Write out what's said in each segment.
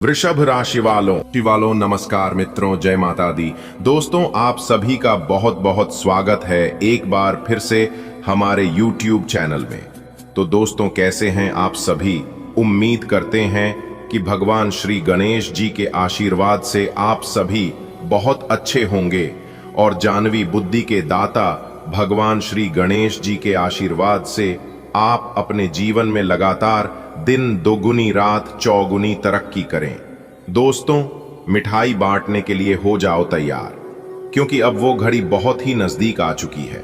वृषभ राशि वालों नमस्कार मित्रों, जय माता दी। दोस्तों, आप सभी का बहुत बहुत स्वागत है एक बार फिर से हमारे YouTube चैनल में। तो दोस्तों, कैसे हैं आप सभी? उम्मीद करते हैं कि भगवान श्री गणेश जी के आशीर्वाद से आप सभी बहुत अच्छे होंगे और जानवी बुद्धि के दाता भगवान श्री गणेश जी के आशीर्वाद से आप अपने जीवन में लगातार दिन दोगुनी रात चौगुनी तरक्की करें। दोस्तों, मिठाई बांटने के लिए हो जाओ तैयार, क्योंकि अब वो घड़ी बहुत ही नजदीक आ चुकी है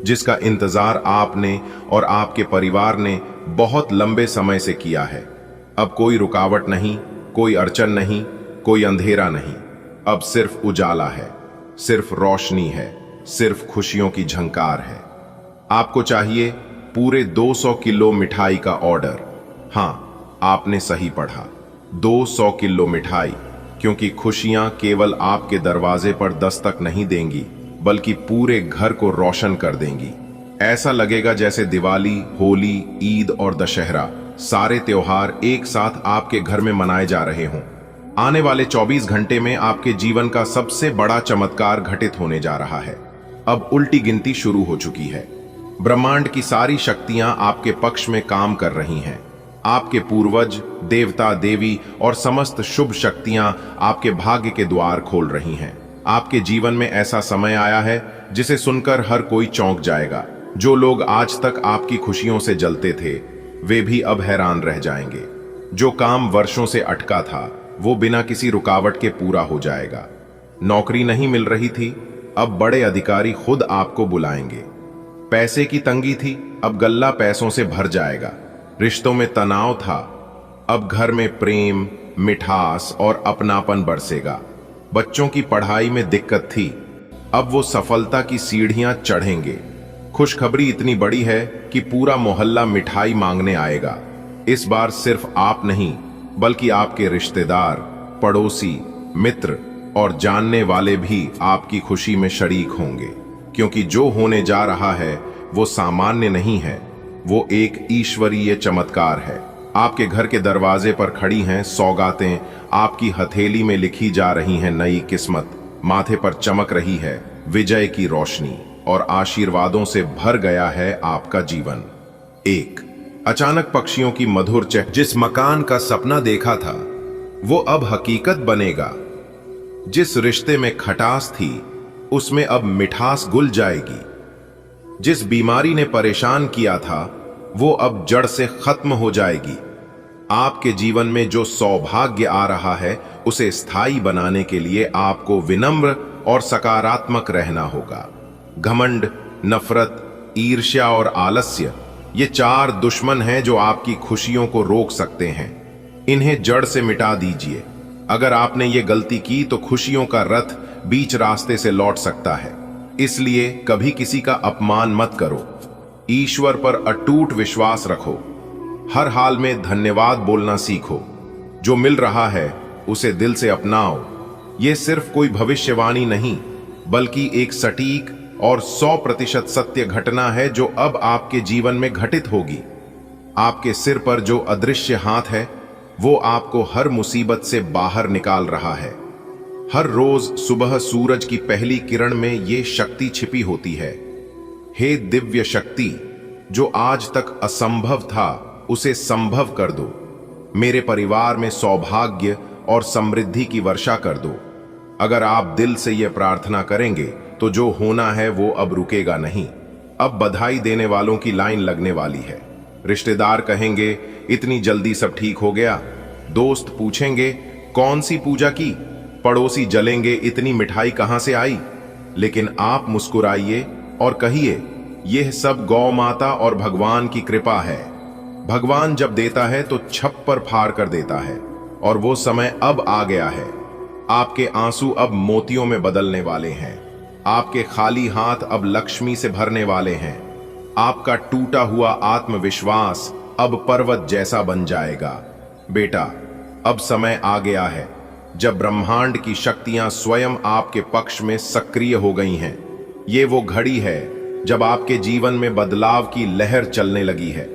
जिसका इंतजार आपने और आपके परिवार ने बहुत लंबे समय से किया है। अब कोई रुकावट नहीं, कोई अड़चन नहीं, कोई अंधेरा नहीं। अब सिर्फ उजाला है, सिर्फ रोशनी है, सिर्फ खुशियों की झंकार है। आपको चाहिए पूरे 200 किलो मिठाई का ऑर्डर। हाँ, आपने सही पढ़ा, 200 किलो मिठाई, क्योंकि खुशियां केवल आपके दरवाजे पर दस्तक नहीं देंगी बल्कि पूरे घर को रोशन कर देंगी। ऐसा लगेगा जैसे दिवाली, होली, ईद और दशहरा सारे त्योहार एक साथ आपके घर में मनाए जा रहे हों। आने वाले 24 घंटे में आपके जीवन का सबसे बड़ा चमत्कार घटित होने जा रहा है। अब उल्टी गिनती शुरू हो चुकी है। ब्रह्मांड की सारी शक्तियां आपके पक्ष में काम कर रही हैं। आपके पूर्वज, देवता, देवी और समस्त शुभ शक्तियां आपके भाग्य के द्वार खोल रही हैं। आपके जीवन में ऐसा समय आया है जिसे सुनकर हर कोई चौंक जाएगा। जो लोग आज तक आपकी खुशियों से जलते थे, वे भी अब हैरान रह जाएंगे। जो काम वर्षों से अटका था, वो बिना किसी रुकावट के पूरा हो जाएगा। नौकरी नहीं मिल रही थी, अब बड़े अधिकारी खुद आपको बुलाएंगे। पैसे की तंगी थी, अब गल्ला पैसों से भर जाएगा। रिश्तों में तनाव था, अब घर में प्रेम, मिठास और अपनापन बरसेगा। बच्चों की पढ़ाई में दिक्कत थी, अब वो सफलता की सीढ़ियां चढ़ेंगे। खुशखबरी इतनी बड़ी है कि पूरा मोहल्ला मिठाई मांगने आएगा। इस बार सिर्फ आप नहीं, बल्कि आपके रिश्तेदार, पड़ोसी, मित्र और जानने वाले भी आपकी खुशी में शरीक होंगे, क्योंकि जो होने जा रहा है वो सामान्य नहीं है, वो एक ईश्वरीय चमत्कार है। आपके घर के दरवाजे पर खड़ी हैं सौगातें, आपकी हथेली में लिखी जा रही हैं नई किस्मत, माथे पर चमक रही है विजय की रोशनी और आशीर्वादों से भर गया है आपका जीवन। एक अचानक पक्षियों की मधुर चहक, जिस मकान का सपना देखा था वो अब हकीकत बनेगा। जिस रिश्ते में खटास थी, उसमें अब मिठास घुल जाएगी। जिस बीमारी ने परेशान किया था, वो अब जड़ से खत्म हो जाएगी। आपके जीवन में जो सौभाग्य आ रहा है, उसे स्थायी बनाने के लिए आपको विनम्र और सकारात्मक रहना होगा। घमंड, नफरत, ईर्ष्या और आलस्य, ये 4 दुश्मन हैं जो आपकी खुशियों को रोक सकते हैं। इन्हें जड़ से मिटा दीजिए। अगर आपने ये गलती की तो खुशियों का रथ बीच रास्ते से लौट सकता है। इसलिए कभी किसी का अपमान मत करो। ईश्वर पर अटूट विश्वास रखो। हर हाल में धन्यवाद बोलना सीखो। जो मिल रहा है उसे दिल से अपनाओ। ये सिर्फ कोई भविष्यवाणी नहीं, बल्कि एक सटीक और 100% सत्य घटना है जो अब आपके जीवन में घटित होगी। आपके सिर पर जो अदृश्य हाथ है, वो आपको हर मुसीबत से बाहर निकाल रहा है। हर रोज सुबह सूरज की पहली किरण में ये शक्ति छिपी होती है। हे दिव्य शक्ति, जो आज तक असंभव था, उसे संभव कर दो। मेरे परिवार में सौभाग्य और समृद्धि की वर्षा कर दो। अगर आप दिल से यह प्रार्थना करेंगे तो जो होना है वो अब रुकेगा नहीं। अब बधाई देने वालों की लाइन लगने वाली है। रिश्तेदार कहेंगे, इतनी जल्दी सब ठीक हो गया। दोस्त पूछेंगे, कौन सी पूजा की। पड़ोसी जलेंगे, इतनी मिठाई कहां से आई। लेकिन आप मुस्कुराइए और कहिए, यह सब गौ माता और भगवान की कृपा है। भगवान जब देता है तो छप्पर फाड़ कर देता है, और वो समय अब आ गया है। आपके आंसू अब मोतियों में बदलने वाले हैं। आपके खाली हाथ अब लक्ष्मी से भरने वाले हैं। आपका टूटा हुआ आत्मविश्वास अब पर्वत जैसा बन जाएगा। बेटा, अब समय आ गया है जब ब्रह्मांड की शक्तियां स्वयं आपके पक्ष में सक्रिय हो गई हैं। ये वो घड़ी है जब आपके जीवन में बदलाव की लहर चलने लगी है।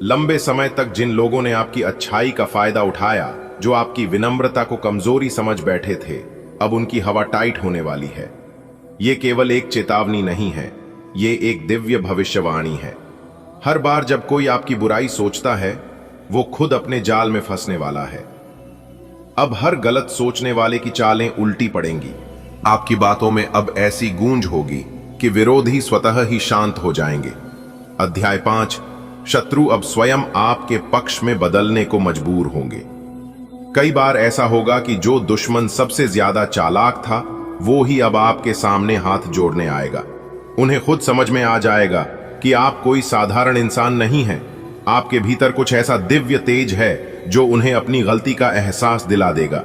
लंबे समय तक जिन लोगों ने आपकी अच्छाई का फायदा उठाया, जो आपकी विनम्रता को कमजोरी समझ बैठे थे, अब उनकी हवा टाइट होने वाली है। ये केवल एक चेतावनी नहीं है, ये एक दिव्य भविष्यवाणी है। हर बार जब कोई आपकी बुराई सोचता है, वो खुद अपने जाल में फंसने वाला है। अब हर गलत सोचने वाले की चालें उल्टी पड़ेंगी। आपकी बातों में अब ऐसी गूंज होगी कि विरोधी स्वतः ही शांत हो जाएंगे। अध्याय 5, शत्रु अब स्वयं आपके पक्ष में बदलने को मजबूर होंगे। कई बार ऐसा होगा कि जो दुश्मन सबसे ज्यादा चालाक था, वो ही अब आपके सामने हाथ जोड़ने आएगा। उन्हें खुद समझ में आ जाएगा कि आप कोई साधारण इंसान नहीं हैं। आपके भीतर कुछ ऐसा दिव्य तेज है जो उन्हें अपनी गलती का एहसास दिला देगा।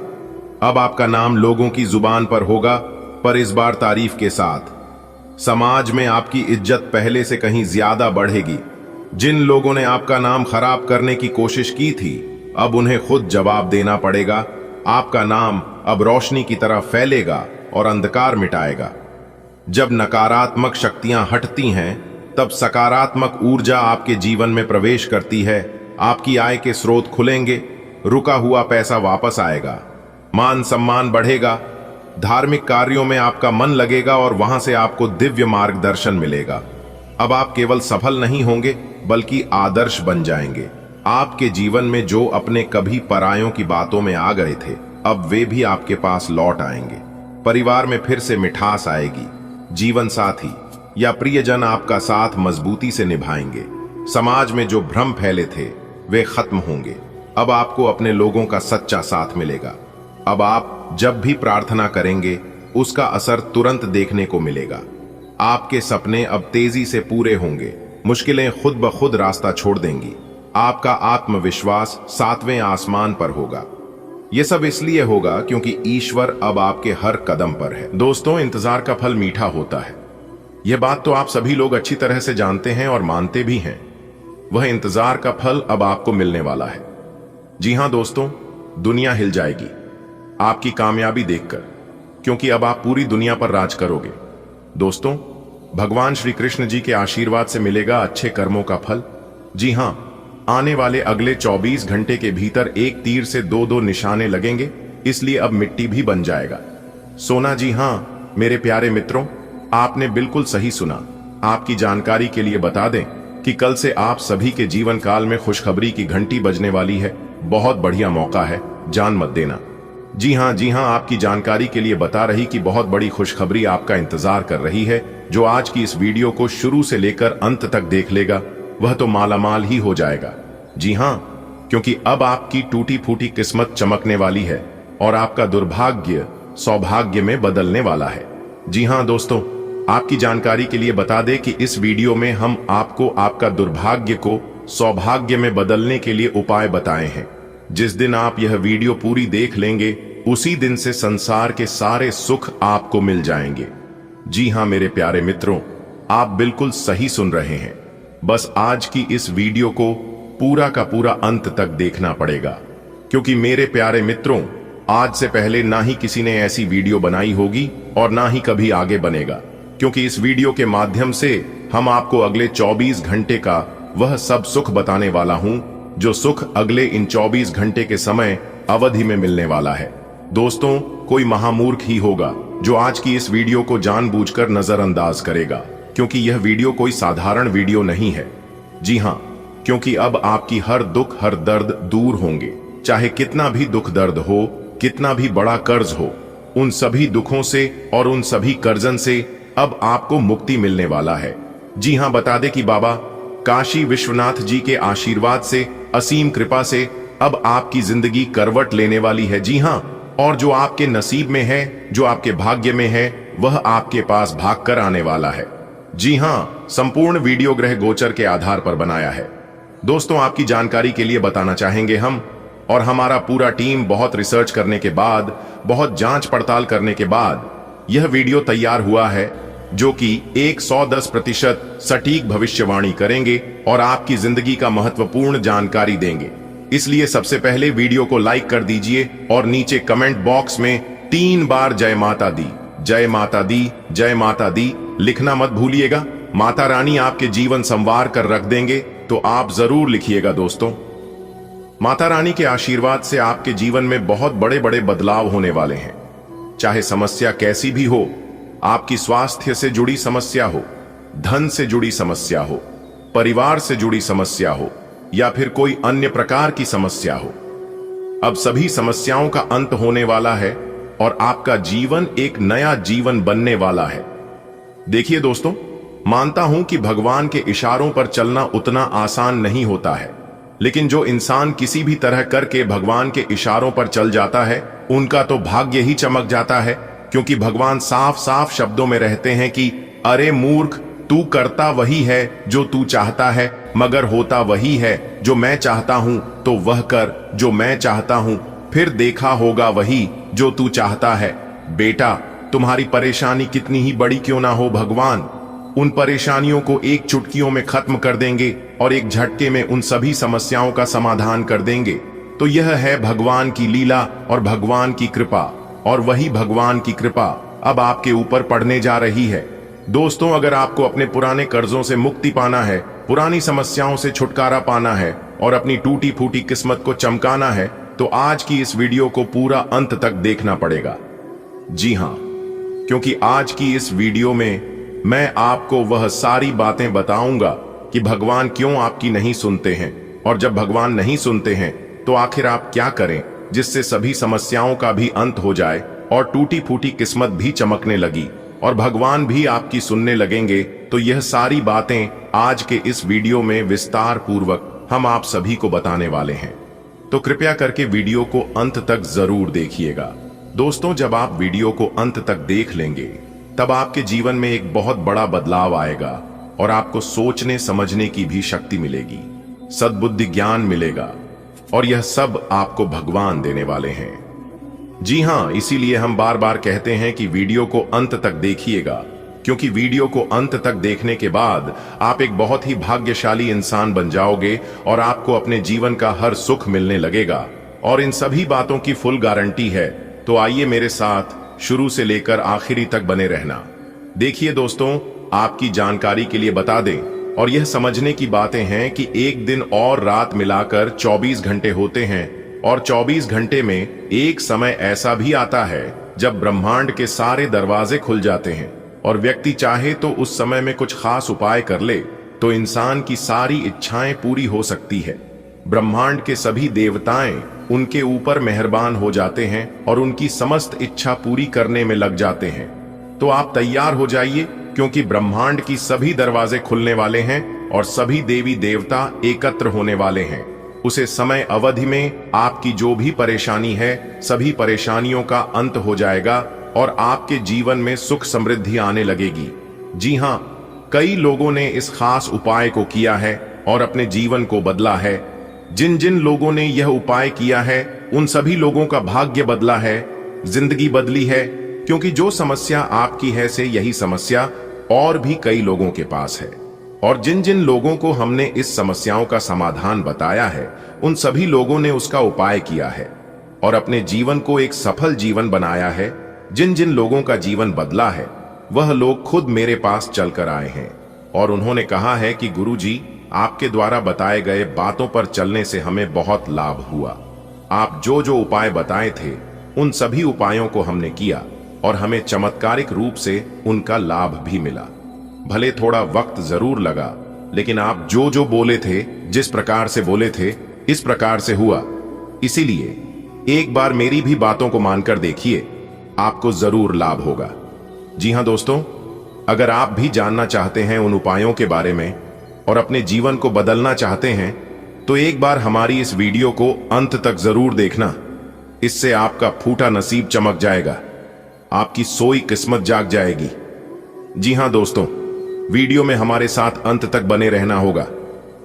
अब आपका नाम लोगों की जुबान पर होगा, पर इस बार तारीफ के साथ। समाज में आपकी इज्जत पहले से कहीं ज्यादा बढ़ेगी। जिन लोगों ने आपका नाम खराब करने की कोशिश की थी, अब उन्हें खुद जवाब देना पड़ेगा। आपका नाम अब रोशनी की तरह फैलेगा और अंधकार मिटाएगा। जब नकारात्मक शक्तियां हटती हैं, तब सकारात्मक ऊर्जा आपके जीवन में प्रवेश करती है। आपकी आय के स्रोत खुलेंगे, रुका हुआ पैसा वापस आएगा, मान सम्मान बढ़ेगा, धार्मिक कार्यों में आपका मन लगेगा और वहां से आपको दिव्य मार्गदर्शन मिलेगा। अब आप केवल सफल नहीं होंगे, बल्कि आदर्श बन जाएंगे। आपके जीवन में जो अपने कभी परायों की बातों में आ गए थे, अब वे भी आपके पास लौट आएंगे। परिवार में फिर से मिठास आएगी। जीवन साथी या प्रियजन आपका साथ मजबूती से निभाएंगे। समाज में जो भ्रम फैले थे, वे खत्म होंगे। अब आपको अपने लोगों का सच्चा साथ मिलेगा। अब आप जब भी प्रार्थना करेंगे, उसका असर तुरंत देखने को मिलेगा। आपके सपने अब तेजी से पूरे होंगे। मुश्किलें खुद ब खुद रास्ता छोड़ देंगी। आपका आत्मविश्वास 7वें आसमान पर होगा। यह सब इसलिए होगा क्योंकि ईश्वर अब आपके हर कदम पर है। दोस्तों, इंतजार का फल मीठा होता है। यह बात तो आप सभी लोग अच्छी तरह से जानते हैं और मानते भी हैं। वह इंतजार का फल अब आपको मिलने वाला है। जी हां दोस्तों, दुनिया हिल जाएगी आपकी कामयाबी देखकर, क्योंकि अब आप पूरी दुनिया पर राज करोगे। दोस्तों, भगवान श्री कृष्ण जी के आशीर्वाद से मिलेगा अच्छे कर्मों का फल। जी हां, आने वाले अगले 24 घंटे के भीतर एक तीर से 2-2 निशाने लगेंगे, इसलिए अब मिट्टी भी बन जाएगा सोना। जी हां मेरे प्यारे मित्रों, आपने बिल्कुल सही सुना। आपकी जानकारी के लिए बता दें कि कल से आप सभी के जीवन काल में खुशखबरी की घंटी बजने वाली है। बहुत बढ़िया मौका है, जान मत देना। जी हां आपकी जानकारी के लिए बता रही कि बहुत बड़ी खुशखबरी आपका इंतजार कर रही है। जो आज की इस वीडियो को शुरू से लेकर अंत तक देख लेगा, वह तो मालामाल ही हो जाएगा। जी हां, क्योंकि अब आपकी टूटी फूटी किस्मत चमकने वाली है और आपका दुर्भाग्य सौभाग्य में बदलने वाला है। जी हां दोस्तों, आपकी जानकारी के लिए बता दें कि इस वीडियो में हम आपको आपका दुर्भाग्य को सौभाग्य में बदलने के लिए उपाय बताए हैं। जिस दिन आप यह वीडियो पूरी देख लेंगे, उसी दिन से संसार के सारे सुख आपको मिल जाएंगे। जी हां मेरे प्यारे मित्रों, आप बिल्कुल सही सुन रहे हैं। बस आज की इस वीडियो को पूरा का पूरा अंत तक देखना पड़ेगा, क्योंकि मेरे प्यारे मित्रों, आज से पहले ना ही किसी ने ऐसी वीडियो बनाई होगी और ना ही कभी आगे बनेगा। क्योंकि इस वीडियो के माध्यम से हम आपको अगले 24 घंटे का वह सब सुख बताने वाला हूं, जो सुख अगले इन 24 घंटे के समय अवधि में मिलने वाला है। दोस्तों, कोई महामूर्ख ही होगा जो आज की इस वीडियो को जानबूझकर नजरअंदाज करेगा, क्योंकि यह वीडियो कोई साधारण वीडियो नहीं है। जी हां, क्योंकि अब आपकी हर दुख हर दर्द दूर होंगे। चाहे कितना भी दुख दर्द हो, कितना भी बड़ा कर्ज हो, उन सभी दुखों से और उन सभी कर्जन से अब आपको मुक्ति मिलने वाला है। जी हां, बता दे कि बाबा काशी विश्वनाथ जी के आशीर्वाद से, असीम कृपा से अब आपकी जिंदगी करवट लेने वाली है। जी हां, और जो आपके नसीब में है, जो आपके भाग्य में है, वह आपके पास भागकर आने वाला है। जी हां, संपूर्ण वीडियो ग्रह गोचर के आधार पर बनाया है। दोस्तों, आपकी जानकारी के लिए बताना चाहेंगे हम और हमारा पूरा टीम बहुत रिसर्च करने के बाद, बहुत जांच पड़ताल करने के बाद यह वीडियो तैयार हुआ है, जो कि 110% सटीक भविष्यवाणी करेंगे और आपकी जिंदगी का महत्वपूर्ण जानकारी देंगे। इसलिए सबसे पहले वीडियो को लाइक कर दीजिए और नीचे कमेंट बॉक्स में 3 बार जय माता दी, जय माता दी, जय माता दी लिखना मत भूलिएगा। माता रानी आपके जीवन संवार कर रख देंगे, तो आप जरूर लिखिएगा दोस्तों। माता रानी के आशीर्वाद से आपके जीवन में बहुत बड़े बड़े बदलाव होने वाले हैं। चाहे समस्या कैसी भी हो, आपकी स्वास्थ्य से जुड़ी समस्या हो, धन से जुड़ी समस्या हो, परिवार से जुड़ी समस्या हो या फिर कोई अन्य प्रकार की समस्या हो, अब सभी समस्याओं का अंत होने वाला है और आपका जीवन एक नया जीवन बनने वाला है। देखिए दोस्तों, मानता हूं कि भगवान के इशारों पर चलना उतना आसान नहीं होता है, लेकिन जो इंसान किसी भी तरह करके भगवान के इशारों पर चल जाता है, उनका तो भाग्य ही चमक जाता है, क्योंकि भगवान साफ साफ शब्दों में रहते हैं कि अरे मूर्ख, तू करता वही है जो तू चाहता है, मगर होता वही है जो मैं चाहता हूं, तो वह कर जो मैं चाहता हूं, फिर देखा होगा वही जो तू चाहता है। बेटा, तुम्हारी परेशानी कितनी ही बड़ी क्यों ना हो, भगवान उन परेशानियों को एक चुटकियों में खत्म कर देंगे और एक झटके में उन सभी समस्याओं का समाधान कर देंगे। तो यह है भगवान की लीला और भगवान की कृपा, और वही भगवान की कृपा अब आपके ऊपर पड़ने जा रही है। दोस्तों, अगर आपको अपने पुराने कर्जों से मुक्ति पाना है, पुरानी समस्याओं से छुटकारा पाना है और अपनी टूटी फूटी किस्मत को चमकाना है, तो आज की इस वीडियो को पूरा अंत तक देखना पड़ेगा। जी हां, क्योंकि आज की इस वीडियो में मैं आपको वह सारी बातें बताऊंगा कि भगवान क्यों आपकी नहीं सुनते हैं, और जब भगवान नहीं सुनते हैं तो आखिर आप क्या करें जिससे सभी समस्याओं का भी अंत हो जाए और टूटी फूटी किस्मत भी चमकने लगी और भगवान भी आपकी सुनने लगेंगे। तो यह सारी बातें आज के इस वीडियो में विस्तार पूर्वक हम आप सभी को बताने वाले हैं, तो कृपया करके वीडियो को अंत तक जरूर देखिएगा। दोस्तों, जब आप वीडियो को अंत तक देख लेंगे तब आपके जीवन में एक बहुत बड़ा बदलाव आएगा और आपको सोचने समझने की भी शक्ति मिलेगी, सद्बुद्धि ज्ञान मिलेगा, और यह सब आपको भगवान देने वाले हैं। जी हां, इसीलिए हम बार बार कहते हैं कि वीडियो को अंत तक देखिएगा, क्योंकि वीडियो को अंत तक देखने के बाद आप एक बहुत ही भाग्यशाली इंसान बन जाओगे और आपको अपने जीवन का हर सुख मिलने लगेगा, और इन सभी बातों की फुल गारंटी है। तो आइए मेरे साथ शुरू से लेकर आखिरी तक बने रहना। देखिए दोस्तों, आपकी जानकारी के लिए बता दें, और यह समझने की बातें हैं कि एक दिन और रात मिलाकर 24 घंटे होते हैं, और 24 घंटे में एक समय ऐसा भी आता है जब ब्रह्मांड के सारे दरवाजे खुल जाते हैं और व्यक्ति चाहे तो उस समय में कुछ खास उपाय कर ले तो इंसान की सारी इच्छाएं पूरी हो सकती है। ब्रह्मांड के सभी देवताएं उनके ऊपर मेहरबान हो जाते हैं और उनकी समस्त इच्छा पूरी करने में लग जाते हैं। तो आप तैयार हो जाइए, क्योंकि ब्रह्मांड की सभी दरवाजे खुलने वाले हैं और सभी देवी देवता एकत्र होने वाले हैं। उसे समय अवधि में आपकी जो भी परेशानी है, सभी परेशानियों का अंत हो जाएगा और आपके जीवन में सुख समृद्धि आने लगेगी। जी हां, कई लोगों ने इस खास उपाय को किया है और अपने जीवन को बदला है। जिन जिन लोगों ने यह उपाय किया है, उन सभी लोगों का भाग्य बदला है, जिंदगी बदली है, क्योंकि जो समस्या आपकी है से यही समस्या और भी कई लोगों के पास है। और जिन जिन लोगों को हमने इस समस्याओं का समाधान बताया है, उन सभी लोगों ने उसका उपाय किया है और अपने जीवन को एक सफल जीवन बनाया है। जिन जिन लोगों का जीवन बदला है, वह लोग खुद मेरे पास चलकर आए हैं और उन्होंने कहा है कि गुरुजी, आपके द्वारा बताए गए बातों पर चलने से हमें बहुत लाभ हुआ। आप जो जो उपाय बताए थे, उन सभी उपायों को हमने किया और हमें चमत्कारिक रूप से उनका लाभ भी मिला। भले थोड़ा वक्त जरूर लगा, लेकिन आप जो जो बोले थे, जिस प्रकार से बोले थे, इस प्रकार से हुआ। इसीलिए एक बार मेरी भी बातों को मानकर देखिए, आपको जरूर लाभ होगा। जी हां दोस्तों, अगर आप भी जानना चाहते हैं उन उपायों के बारे में और अपने जीवन को बदलना चाहते हैं, तो एक बार हमारी इस वीडियो को अंत तक जरूर देखना। इससे आपका फूटा नसीब चमक जाएगा, आपकी सोई किस्मत जाग जाएगी। जी हां दोस्तों, वीडियो में हमारे साथ अंत तक बने रहना होगा,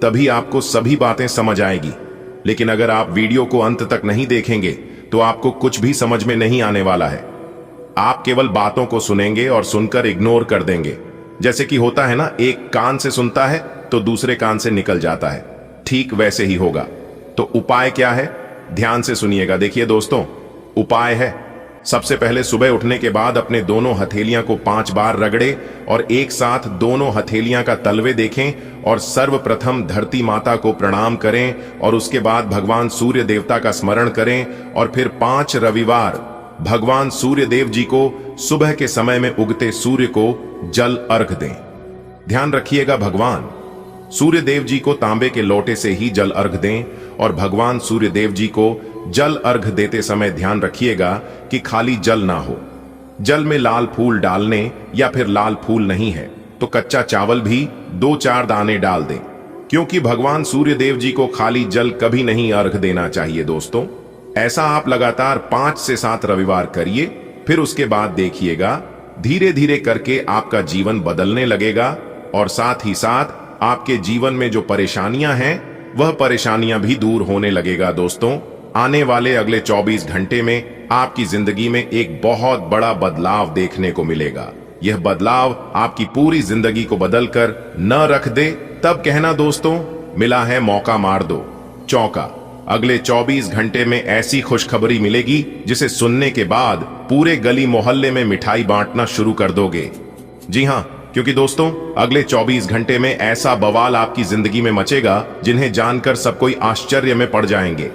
तभी आपको सभी बातें समझ आएगी। लेकिन अगर आप वीडियो को अंत तक नहीं देखेंगे तो आपको कुछ भी समझ में नहीं आने वाला है। आप केवल बातों को सुनेंगे और सुनकर इग्नोर कर देंगे। जैसे कि होता है ना, एक कान से सुनता है तो दूसरे कान से निकल जाता है, ठीक वैसे ही होगा। तो उपाय क्या है, ध्यान से सुनिएगा। देखिए दोस्तों, उपाय है सबसे पहले सुबह उठने के बाद अपने दोनों हथेलियां को 5 बार रगड़े और एक साथ दोनों हथेलियां का तलवे देखें और सर्वप्रथम धरती माता को प्रणाम करें और उसके बाद भगवान सूर्य देवता का स्मरण करें और फिर 5 रविवार भगवान सूर्य देव जी को सुबह के समय में उगते सूर्य को जल अर्घ दें। ध्यान रखिएगा, भगवान सूर्य देव जी को तांबे के लोटे से ही जल अर्घ दें और भगवान सूर्य देव जी को जल अर्घ देते समय ध्यान रखिएगा कि खाली जल ना हो। जल में लाल फूल डालने या फिर लाल फूल नहीं है तो कच्चा चावल भी 2-4 दाने डाल दें, क्योंकि भगवान सूर्य देव जी को खाली जल कभी नहीं अर्घ देना चाहिए दोस्तों। ऐसा आप लगातार 5 से 7 रविवार करिए, फिर उसके बाद देखिएगा धीरे धीरे करके आपका जीवन बदलने लगेगा और साथ ही साथ आपके जीवन में जो परेशानियां हैं वह परेशानियां भी दूर होने लगेगा दोस्तों। आने वाले अगले 24 घंटे में आपकी जिंदगी में एक बहुत बड़ा बदलाव देखने को मिलेगा। यह बदलाव आपकी पूरी जिंदगी को बदलकर न रख दे तब कहना दोस्तों, मिला है मौका मार दो चौका। अगले 24 घंटे में ऐसी खुशखबरी मिलेगी जिसे सुनने के बाद पूरे गली मोहल्ले में मिठाई बांटना शुरू कर दोगे। जी हां, क्योंकि दोस्तों अगले 24 घंटे में ऐसा बवाल आपकी जिंदगी में मचेगा जिन्हें जानकर सब कोई आश्चर्य में पड़ जाएंगे।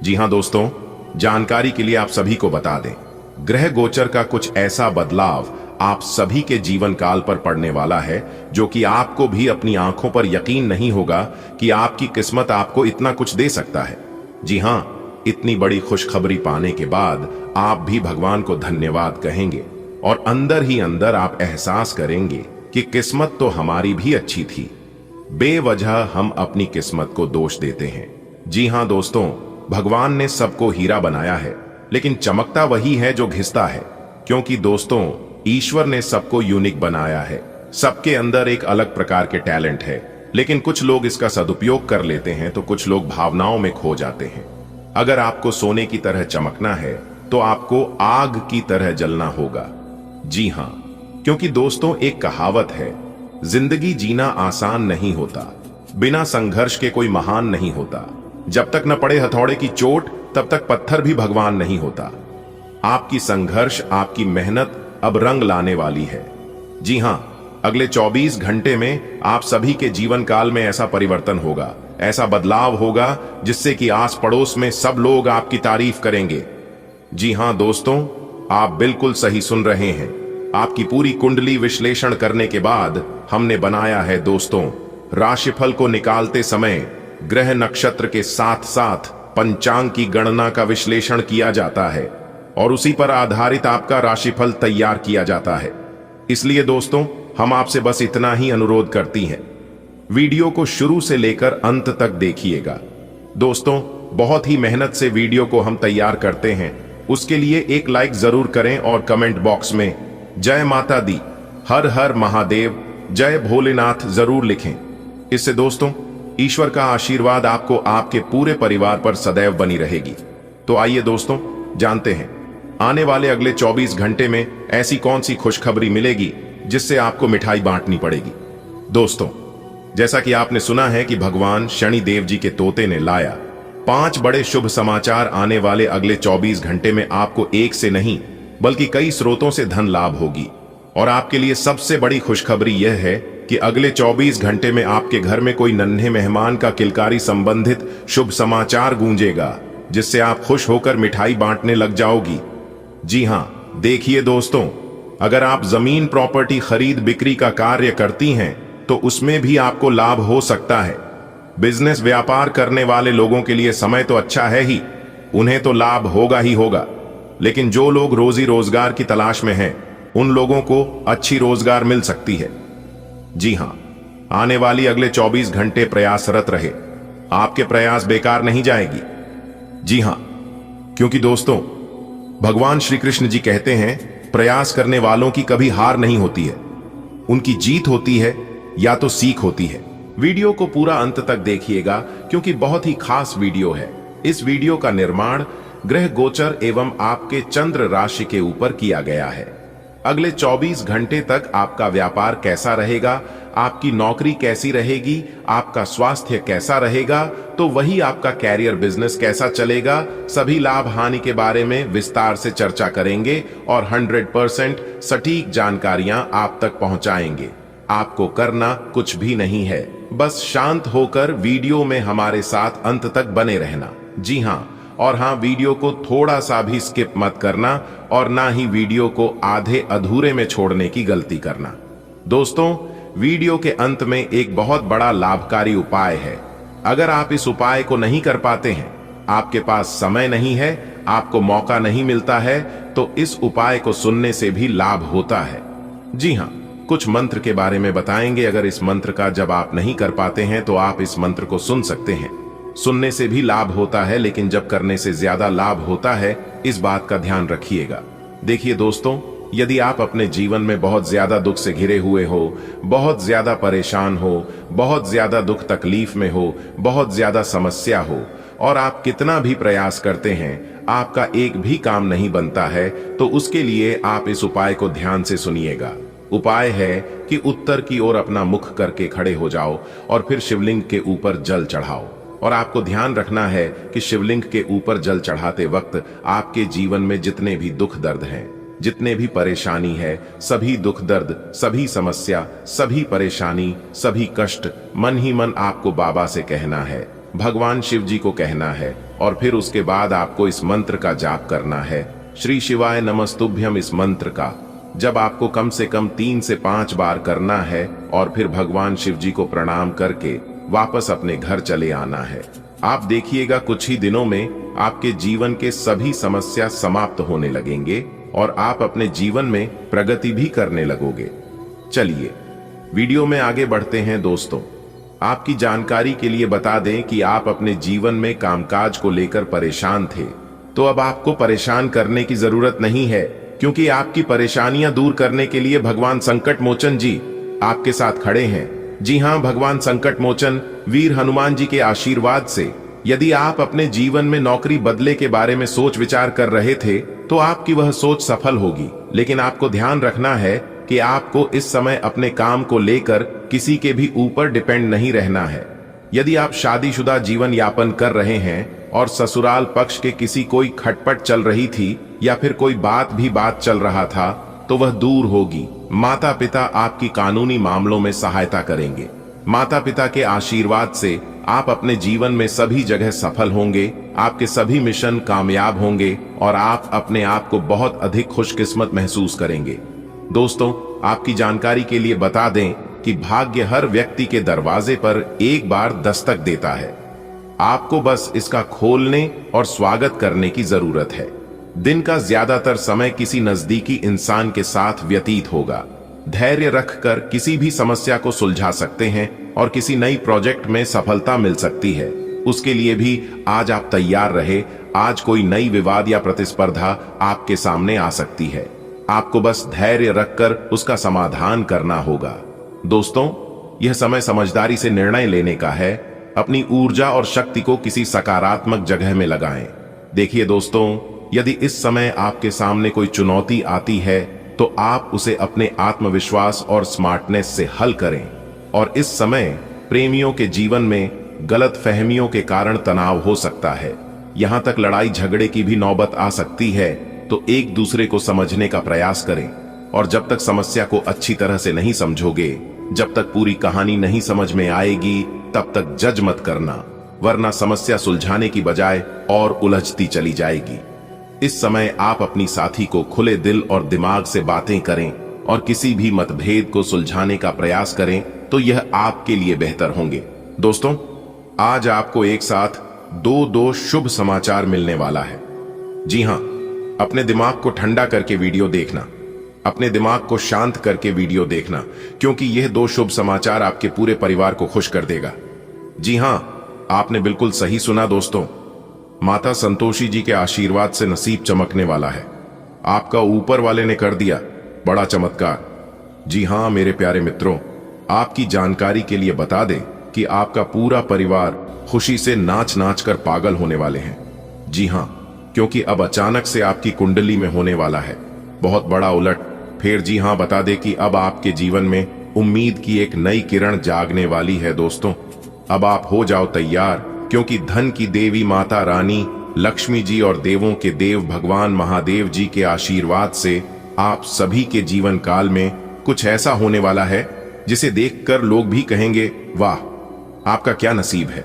जी हां दोस्तों, जानकारी के लिए आप सभी को बता दें, ग्रह गोचर का कुछ ऐसा बदलाव आप सभी के जीवन काल पर पड़ने वाला है जो कि आपको भी अपनी आंखों पर यकीन नहीं होगा कि आपकी किस्मत आपको इतना कुछ दे सकता है। जी हां, इतनी बड़ी खुशखबरी पाने के बाद आप भी भगवान को धन्यवाद कहेंगे और अंदर ही अंदर आप एहसास करेंगे कि किस्मत तो हमारी भी अच्छी थी। बेवजह हम अपनी किस्मत को दोष देते हैं। जी हां दोस्तों, भगवान ने सबको हीरा बनाया है, लेकिन चमकता वही है जो घिसता है, क्योंकि दोस्तों ईश्वर ने सबको यूनिक बनाया है। सबके अंदर एक अलग प्रकार के टैलेंट है, लेकिन कुछ लोग इसका सदुपयोग कर लेते हैं तो कुछ लोग भावनाओं में खो जाते हैं। अगर आपको सोने की तरह चमकना है तो आपको आग की तरह जलना होगा। जी हां, क्योंकि दोस्तों एक कहावत है, जिंदगी जीना आसान नहीं होता, बिना संघर्ष के कोई महान नहीं होता। जब तक न पड़े हथौड़े की चोट तब तक पत्थर भी भगवान नहीं होता। आपकी संघर्ष, आपकी मेहनत अब रंग लाने वाली है। जी हां, अगले 24 घंटे में आप सभी के जीवन काल में ऐसा परिवर्तन होगा, ऐसा बदलाव होगा जिससे कि आस पड़ोस में सब लोग आपकी तारीफ करेंगे। जी हां दोस्तों, आप बिल्कुल सही सुन रहे हैं। आपकी पूरी कुंडली विश्लेषण करने के बाद हमने बनाया है दोस्तों, राशिफल को निकालते समय ग्रह नक्षत्र के साथ साथ पंचांग की गणना का विश्लेषण किया जाता है और उसी पर आधारित आपका राशिफल तैयार किया जाता है। इसलिए दोस्तों हम आपसे बस इतना ही अनुरोध करती हैं, वीडियो को शुरू से लेकर अंत तक देखिएगा। दोस्तों बहुत ही मेहनत से वीडियो को हम तैयार करते हैं, उसके लिए एक लाइक जरूर करें और कमेंट बॉक्स में जय माता दी, हर हर महादेव, जय भोलेनाथ जरूर लिखें। इससे दोस्तों ईश्वर का आशीर्वाद आपको आपके पूरे परिवार पर सदैव बनी रहेगी। तो आइए दोस्तों जानते हैं आने वाले अगले 24 घंटे में ऐसी कौन सी खुशखबरी मिलेगी जिससे आपको मिठाई बांटनी पड़ेगी। दोस्तों जैसा कि आपने सुना है कि भगवान शनि देव जी के तोते ने लाया 5 बड़े शुभ समाचार। आने वाले अगले 24 घंटे में आपको एक से नहीं बल्कि कई स्रोतों से धन लाभ होगी। और आपके लिए सबसे बड़ी खुशखबरी यह है कि अगले 24 घंटे में आपके घर में कोई नन्हे मेहमान का किलकारी संबंधित शुभ समाचार गूंजेगा, जिससे आप खुश होकर मिठाई बांटने लग जाओगी। जी हां, देखिए दोस्तों, अगर आप जमीन प्रॉपर्टी खरीद बिक्री का कार्य करती हैं तो उसमें भी आपको लाभ हो सकता है। बिजनेस व्यापार करने वाले लोगों के लिए समय तो अच्छा है ही, उन्हें तो लाभ होगा ही होगा। लेकिन जो लोग रोजी रोजगार की तलाश में हैं, उन लोगों को अच्छी रोजगार मिल सकती है। जी हां, आने वाली अगले 24 घंटे प्रयासरत रहे, आपके प्रयास बेकार नहीं जाएगी। जी हां, क्योंकि दोस्तों भगवान श्री कृष्ण जी कहते हैं, प्रयास करने वालों की कभी हार नहीं होती है, उनकी जीत होती है या तो सीख होती है। वीडियो को पूरा अंत तक देखिएगा क्योंकि बहुत ही खास वीडियो है। इस वीडियो का निर्माण ग्रह गोचर एवं आपके चंद्र राशि के ऊपर किया गया है। अगले 24 घंटे तक आपका व्यापार कैसा रहेगा, आपकी नौकरी कैसी रहेगी, आपका स्वास्थ्य कैसा रहेगा, तो वही आपका कैरियर बिजनेस कैसा चलेगा, सभी लाभ हानि के बारे में विस्तार से चर्चा करेंगे और 100% सटीक जानकारियां आप तक पहुंचाएंगे। आपको करना कुछ भी नहीं है, बस शांत होकर वीडियो में हमारे साथ अंत तक बने रहना। जी हाँ, और हाँ, वीडियो को थोड़ा सा भी स्किप मत करना और ना ही वीडियो को आधे अधूरे में छोड़ने की गलती करना। दोस्तों, वीडियो के अंत में एक बहुत बड़ा लाभकारी उपाय है। अगर आप इस उपाय को नहीं कर पाते हैं, आपके पास समय नहीं है, आपको मौका नहीं मिलता है, तो इस उपाय को सुनने से भी लाभ होता है। जी हाँ, कुछ मंत्र के बारे में बताएंगे। अगर इस मंत्र का जब आप नहीं कर पाते हैं तो आप इस मंत्र को सुन सकते हैं। सुनने से भी लाभ होता है, लेकिन जब करने से ज्यादा लाभ होता है, इस बात का ध्यान रखिएगा। देखिए दोस्तों, यदि आप अपने जीवन में बहुत ज्यादा दुख से घिरे हुए हो, बहुत ज्यादा परेशान हो, बहुत ज्यादा दुख तकलीफ में हो, बहुत ज्यादा समस्या हो और आप कितना भी प्रयास करते हैं, आपका एक भी काम नहीं बनता है, तो उसके लिए आप इस उपाय को ध्यान से सुनिएगा। उपाय है कि उत्तर की ओर अपना मुख करके खड़े हो जाओ और फिर शिवलिंग के ऊपर जल चढ़ाओ। और आपको ध्यान रखना है कि शिवलिंग के ऊपर जल चढ़ाते वक्त आपके जीवन में जितने भी दुख दर्द हैं, जितने भी परेशानी है, सभी दुख दर्द, सभी समस्या, सभी परेशानी, सभी कष्ट मन ही मन आपको बाबा से कहना है, भगवान शिव जी को कहना है और फिर उसके बाद आपको इस मंत्र का जाप करना है। श्री शिवाय नमस्तुभ्यम इस मंत्र का जब आपको कम से कम 3 से 5 बार करना है और फिर भगवान शिव जी को प्रणाम करके वापस अपने घर चले आना है। आप देखिएगा कुछ ही दिनों में आपके जीवन के सभी समस्या समाप्त होने लगेंगे और आप अपने जीवन में प्रगति भी करने लगोगे। चलिए वीडियो में आगे बढ़ते हैं। दोस्तों, आपकी जानकारी के लिए बता दें कि आप अपने जीवन में कामकाज को लेकर परेशान थे, तो अब आपको परेशान करने की जरूरत नहीं है, क्योंकि आपकी परेशानियां दूर करने के लिए भगवान संकट मोचन जी आपके साथ खड़े हैं। जी हां, भगवान संकट मोचन वीर हनुमान जी के आशीर्वाद से यदि आप अपने जीवन में नौकरी बदले के बारे में सोच विचार कर रहे थे, तो आपकी वह सोच सफल होगी। लेकिन आपको ध्यान रखना है कि आपको इस समय अपने काम को लेकर किसी के भी ऊपर डिपेंड नहीं रहना है। यदि आप शादीशुदा जीवन यापन कर रहे हैं और ससुराल पक्ष के किसी कोई खटपट चल रही थी या फिर कोई बात चल रहा था, तो वह दूर होगी। माता पिता आपकी कानूनी मामलों में सहायता करेंगे। माता पिता के आशीर्वाद से आप अपने जीवन में सभी जगह सफल होंगे, आपके सभी मिशन कामयाब होंगे और आप अपने आप को बहुत अधिक खुशकिस्मत महसूस करेंगे। दोस्तों, आपकी जानकारी के लिए बता दें कि भाग्य हर व्यक्ति के दरवाजे पर एक बार दस्तक देता है। आपको बस इसका खोलने और स्वागत करने की जरूरत है। दिन का ज्यादातर समय किसी नजदीकी इंसान के साथ व्यतीत होगा। धैर्य रखकर किसी भी समस्या को सुलझा सकते हैं और किसी नई प्रोजेक्ट में सफलता मिल सकती है। उसके लिए भी आज आप तैयार रहे। आज कोई नई विवाद या प्रतिस्पर्धा आपके सामने आ सकती है। आपको बस धैर्य रखकर उसका समाधान करना होगा। दोस्तों, यह समय समझदारी से निर्णय लेने का है। अपनी ऊर्जा और शक्ति को किसी सकारात्मक जगह में लगाएं। देखिए दोस्तों, यदि इस समय आपके सामने कोई चुनौती आती है, तो आप उसे अपने आत्मविश्वास और स्मार्टनेस से हल करें। और इस समय प्रेमियों के जीवन में गलत फहमियों के कारण तनाव हो सकता है, यहां तक लड़ाई झगड़े की भी नौबत आ सकती है। तो एक दूसरे को समझने का प्रयास करें और जब तक समस्या को अच्छी तरह से नहीं समझोगे, जब तक पूरी कहानी नहीं समझ में आएगी, तब तक जज मत करना, वरना समस्या सुलझाने की बजाय और उलझती चली जाएगी। इस समय आप अपनी साथी को खुले दिल और दिमाग से बातें करें और किसी भी मतभेद को सुलझाने का प्रयास करें, तो यह आपके लिए बेहतर होंगे। दोस्तों, आज आपको एक साथ दो शुभ समाचार मिलने वाला है। जी हां, अपने दिमाग को ठंडा करके वीडियो देखना, अपने दिमाग को शांत करके वीडियो देखना, क्योंकि यह 2 शुभ समाचार आपके पूरे परिवार को खुश कर देगा। जी हां, आपने बिल्कुल सही सुना दोस्तों। माता संतोषी जी के आशीर्वाद से नसीब चमकने वाला है। आपका ऊपर वाले ने कर दिया बड़ा चमत्कार। जी हां मेरे प्यारे मित्रों, आपकी जानकारी के लिए बता दें कि आपका पूरा परिवार खुशी से नाच नाच कर पागल होने वाले हैं। जी हां, क्योंकि अब अचानक से आपकी कुंडली में होने वाला है बहुत बड़ा उलट। फिर जी हां बता दें कि अब आपके जीवन में उम्मीद की एक नई किरण जागने वाली है दोस्तों। अब आप हो जाओ तैयार, क्योंकि धन की देवी माता रानी लक्ष्मी जी और देवों के देव भगवान महादेव जी के आशीर्वाद से आप सभी के जीवन काल में कुछ ऐसा होने वाला है जिसे देखकर लोग भी कहेंगे, वाह, आपका क्या नसीब है।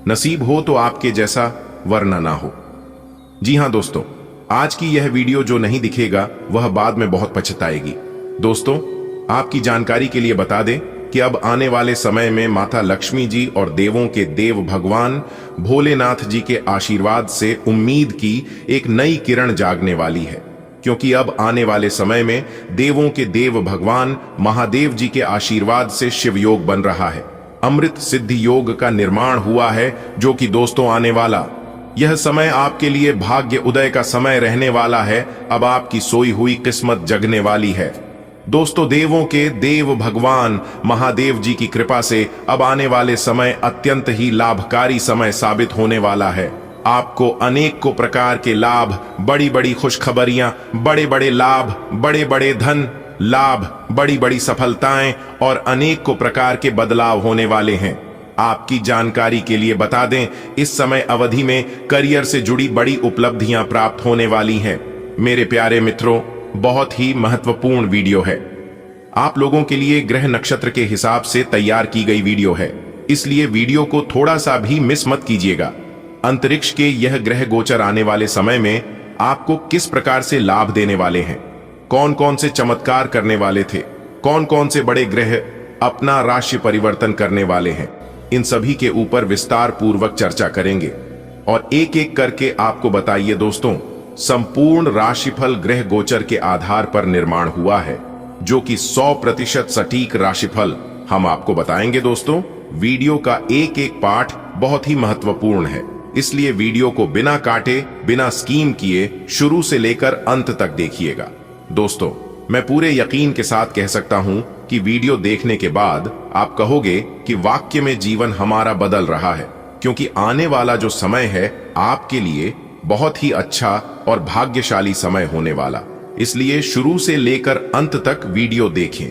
नसीब हो तो आपके जैसा, वरना ना हो। जी हां दोस्तों, आज की यह वीडियो जो नहीं दिखेगा वह बाद में बहुत पछताएगी। दोस्तों, आपकी जानकारी के लिए बता दें कि अब आने वाले समय में माता लक्ष्मी जी और देवों के देव भगवान भोलेनाथ जी के आशीर्वाद से उम्मीद की एक नई किरण जागने वाली है, क्योंकि अब आने वाले समय में देवों के देव भगवान महादेव जी के आशीर्वाद से शिव योग बन रहा है। अमृत सिद्धि योग का निर्माण हुआ है, जो कि दोस्तों आने वाला यह समय आपके लिए भाग्य उदय का समय रहने वाला है। अब आपकी सोई हुई किस्मत जगने वाली है। दोस्तों, देवों के देव भगवान महादेव जी की कृपा से अब आने वाले समय अत्यंत ही लाभकारी समय साबित होने वाला है। आपको अनेकों प्रकार के लाभ, बड़ी बड़ी खुशखबरियां, बड़े बड़े लाभ, बड़े बड़े धन लाभ, बड़ी बड़ी सफलताएं और अनेकों प्रकार के बदलाव होने वाले हैं। आपकी जानकारी के लिए बता दें, इस समय अवधि में करियर से जुड़ी बड़ी उपलब्धियां प्राप्त होने वाली हैं। मेरे प्यारे मित्रों, बहुत ही महत्वपूर्ण वीडियो है। आप लोगों के लिए ग्रह नक्षत्र के हिसाब से तैयार की गई वीडियो है, इसलिए वीडियो को थोड़ा सा भी मिस मत कीजिएगा। अंतरिक्ष के यह ग्रह गोचर आने वाले समय में आपको किस प्रकार से लाभ देने वाले हैं, कौन कौन से चमत्कार करने वाले थे, कौन कौन से बड़े ग्रह अपना राशि परिवर्तन करने वाले हैं, इन सभी के ऊपर विस्तार पूर्वक चर्चा करेंगे और एक एक करके आपको बताइए। दोस्तों, संपूर्ण राशिफल ग्रह गोचर के आधार पर निर्माण हुआ है, जो कि 100% सटीक राशिफल हम आपको बताएंगे। दोस्तों, वीडियो का एक एक पार्ट बहुत ही महत्वपूर्ण है, इसलिए वीडियो को बिना काटे, बिना स्कीम किए शुरू से लेकर अंत तक देखिएगा। दोस्तों, मैं पूरे यकीन के साथ कह सकता हूं कि वीडियो देखने के बाद आप कहोगे कि वाक्य में जीवन हमारा बदल रहा है, क्योंकि आने वाला जो समय है आपके लिए बहुत ही अच्छा और भाग्यशाली समय होने वाला। इसलिए शुरू से लेकर अंत तक वीडियो देखें,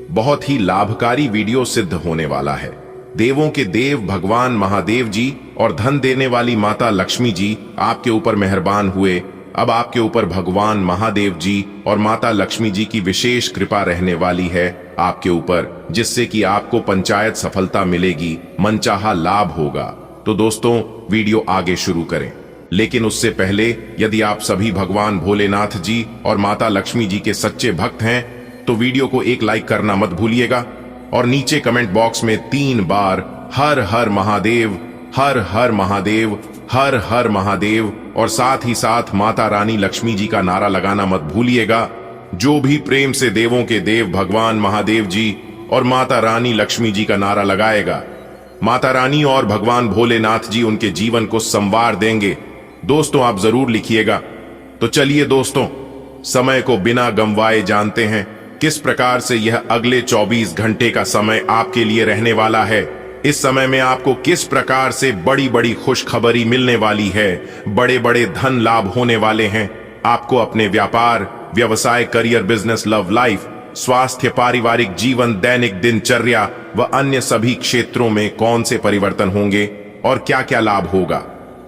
बहुत ही लाभकारी वीडियो सिद्ध होने वाला है। देवों के देव भगवान महादेव जी और धन देने वाली माता लक्ष्मी जी आपके ऊपर मेहरबान हुए। अब आपके ऊपर भगवान महादेव जी और माता लक्ष्मी जी की विशेष कृपा रहने वाली है आपके ऊपर, जिससे कि आपको पंचायत सफलता मिलेगी, मनचाहा लाभ होगा। तो दोस्तों, वीडियो आगे शुरू करें, लेकिन उससे पहले यदि आप सभी भगवान भोलेनाथ जी और माता लक्ष्मी जी के सच्चे भक्त हैं तो वीडियो को एक लाइक करना मत भूलिएगा और नीचे कमेंट बॉक्स में 3 बार हर हर महादेव, हर हर महादेव, हर हर महादेव और साथ ही साथ माता रानी लक्ष्मी जी का नारा लगाना मत भूलिएगा। जो भी प्रेम से देवों के देव भगवान महादेव जी और माता रानी लक्ष्मी जी का नारा लगाएगा, माता रानी और भगवान भोलेनाथ जी उनके जीवन को संवार देंगे। दोस्तों, आप जरूर लिखिएगा। तो चलिए दोस्तों, समय को बिना गंवाए जानते हैं किस प्रकार से यह अगले 24 घंटे का समय आपके लिए रहने वाला है। इस समय में आपको किस प्रकार से बड़ी बड़ी खुशखबरी मिलने वाली है, बड़े बड़े धन लाभ होने वाले हैं। आपको अपने व्यापार, व्यवसाय, करियर, बिजनेस, लव लाइफ, स्वास्थ्य, पारिवारिक जीवन, दैनिक दिनचर्या व अन्य सभी क्षेत्रों में कौन से परिवर्तन होंगे और क्या क्या लाभ होगा,